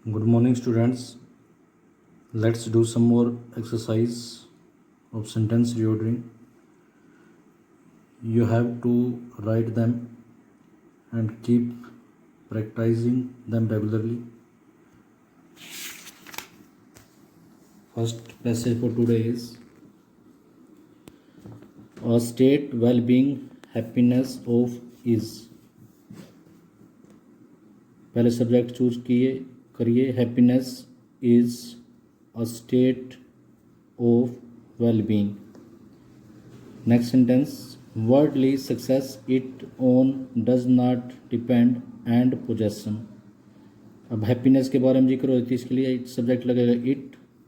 Good morning, students. Let's do some more exercise of sentence reordering. You have to write them and keep practicing them regularly. First passage for today is a state well-being happiness of is. पहले subject choose करिए happiness is a state of well-being. Next sentence worldly success it own does not depend and possession. अब happiness के बारे में जिक्र होती है, इसके लिए सब्जेक्ट लगेगा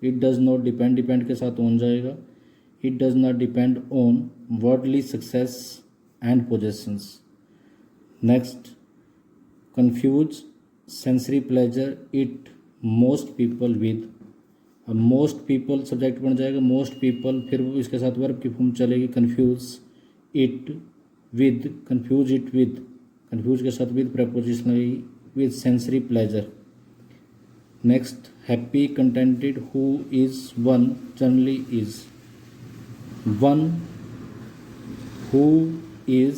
it does not depend, depend के साथ ओन जाएगा. It does not depend on worldly success and possessions. Next confuse sensory pleasure it most people with. अब मोस्ट पीपल सब्जेक्ट बन जाएगा, मोस्ट पीपल, फिर इसके साथ वर्ब की फॉर्म चलेगी confuse it with, confuse it with, confuse के साथ विद प्रपोजिशन लगेगी with sensory pleasure. Next happy contented who is one generally is. One who is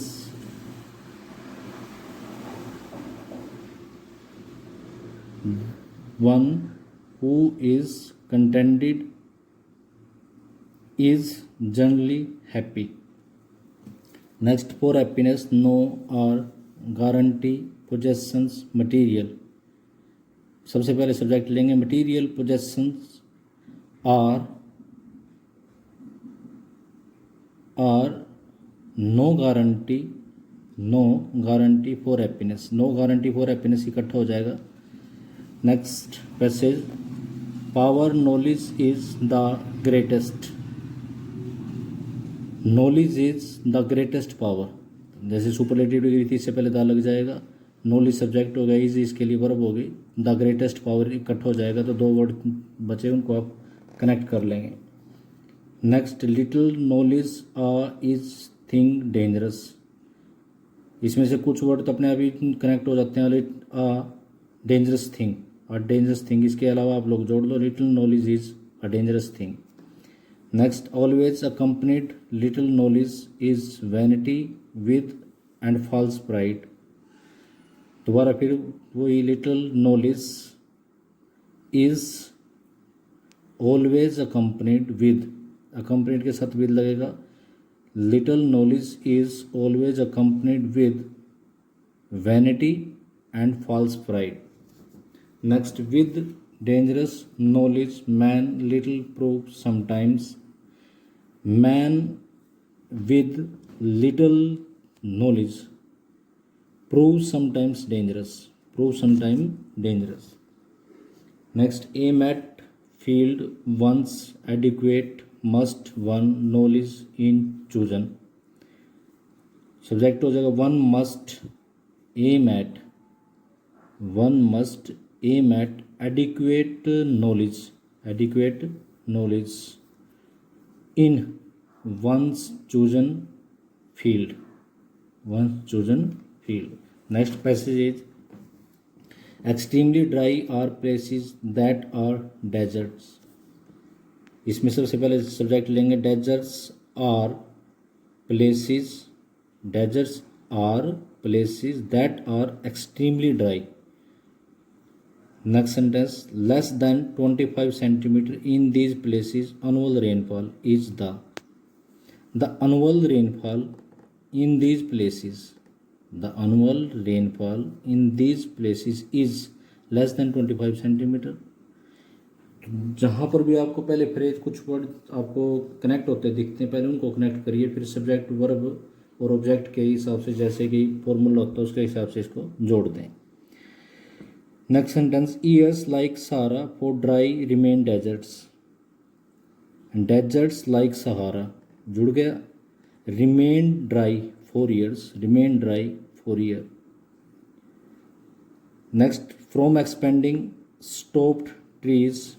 one who is contented is generally happy. Next, for happiness no or guarantee possessions material. सबसे पहले subject लेंगे material possessions are no guarantee for happiness. no guarantee for happiness इकट्ठा हो जाएगा. Next passage power knowledge is the greatest. Knowledge is the greatest power. जैसे superlative degree थी, इससे पहले दा लग जाएगा. नॉलेज सब्जेक्ट हो गया, इज इसके लिए वर्ब हो गई. द ग्रेटेस्ट पावर इकट्ठा हो जाएगा, तो दो वर्ड बचे उनको आप कनेक्ट कर लेंगे. Next little knowledge is thing dangerous. इसमें से कुछ वर्ड तो अपने आप ही कनेक्ट हो जाते हैं. डेंजरस थिंग और डेंजरस थिंग, इसके अलावा आप लोग जोड़ लो little knowledge is a dangerous thing. Next always accompanied little knowledge is vanity with and false pride. दोबारा फिर वही little knowledge is always accompanied with, accompanied के साथ विद लगेगा. Little knowledge is always accompanied with vanity and false pride. Next, with dangerous knowledge man little prove sometimes. Man with little knowledge prove sometimes dangerous. Prove sometimes dangerous. Next, aim at field once adequate must one knowledge in chosen. Subject हो जाएगा one must aim at. One must aim at adequate knowledge in one's chosen field. Next passage is extremely dry are places that are deserts. इसमें सबसे पहले subject लेंगे deserts are places that are extremely dry. Next sentence less than 25 centimeter in these places annual rainfall is the annual rainfall in these places is less than 25 centimeter. जहाँ पर भी आपको पहले phrase कुछ वर्ड आपको connect होते दिखते हैं, पहले उनको कनेक्ट करिए, फिर सब्जेक्ट वर्ब और ऑब्जेक्ट के हिसाब से जैसे कि फॉर्मूला होता है उसके हिसाब से इसको जोड़ दें. Next sentence years like Sahara for dry remain deserts and deserts like Sahara जुड़ गया. remain dry for year. Next from expanding stopped trees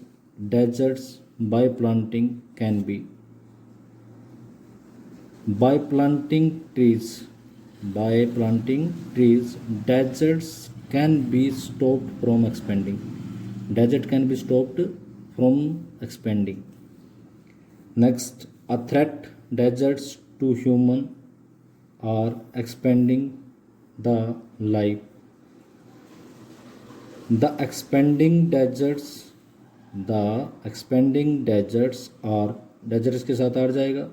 deserts by planting can be. By planting trees deserts can be stopped from expanding. Desert can be stopped from expanding. Next, a threat. Deserts to human are expanding the life. The expanding deserts are deserts के साथ आ जाएगा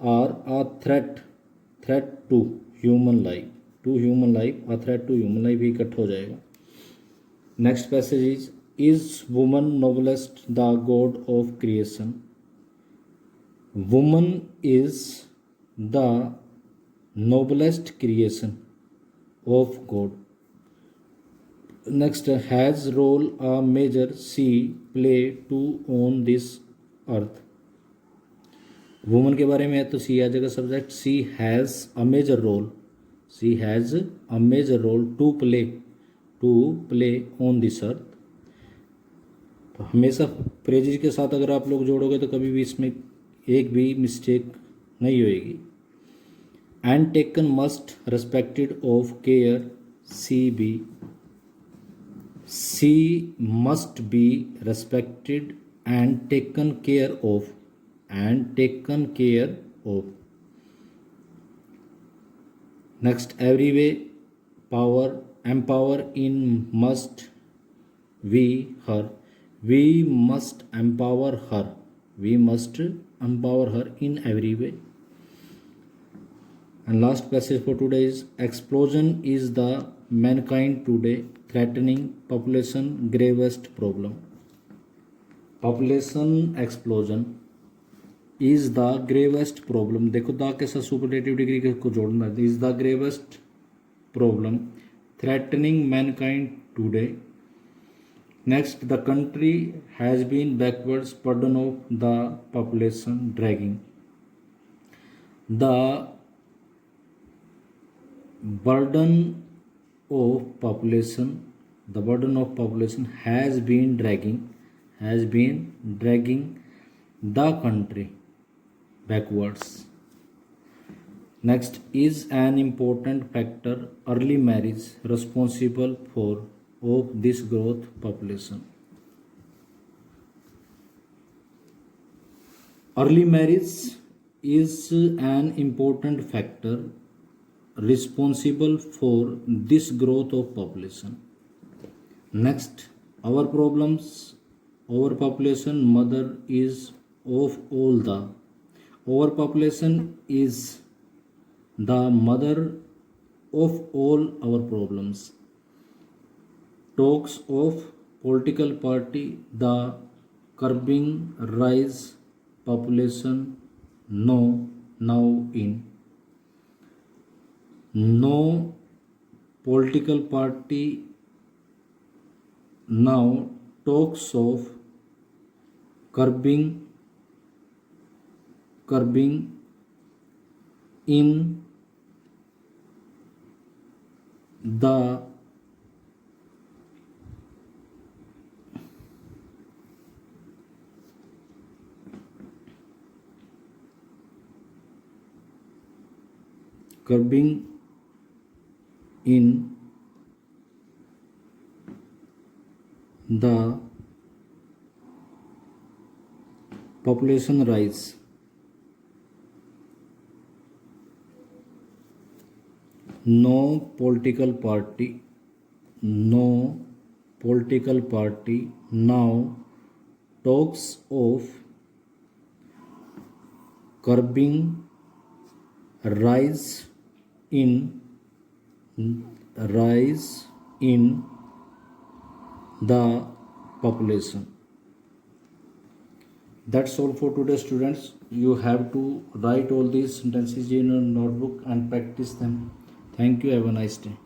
are a threat to human life a threat to human life ही इकट्ठा हो जाएगा. Next passage is woman noblest the god of creation. Woman is the noblest creation of God. Next, has role a major she play to on this earth. Woman के बारे में है तो she आ जाएगा subject. She has a major role to play on this earth. तो हमेशा present के साथ अगर आप लोग जोड़ोगे तो कभी भी इसमें एक भी मिस्टेक नहीं होएगी. And taken must respected of care see must be respected and taken care of Next, every way power empower in must we must empower her in every way. And last passage for today is explosion is the mankind today threatening population gravest problem. Population explosion is the gravest problem. देखो the के साथ superlative degree को जोड़ना है. Is the gravest problem threatening mankind today. Next, the country has been backwards burden of the population dragging. The burden of population has been dragging the country backwards. Next, is an important factor early marriage responsible for of this growth population. Early marriage is an important factor responsible for this growth of population. Next, our problems overpopulation mother is of all the overpopulation is the mother of all our problems. Talks of political party the curbing rise population now in. No political party now talks of curbing in the population rise. No political party now talks of curbing rise in the population. That's all for today, students. You have to write all these sentences in your notebook and practice them. Thank you. Have a nice day.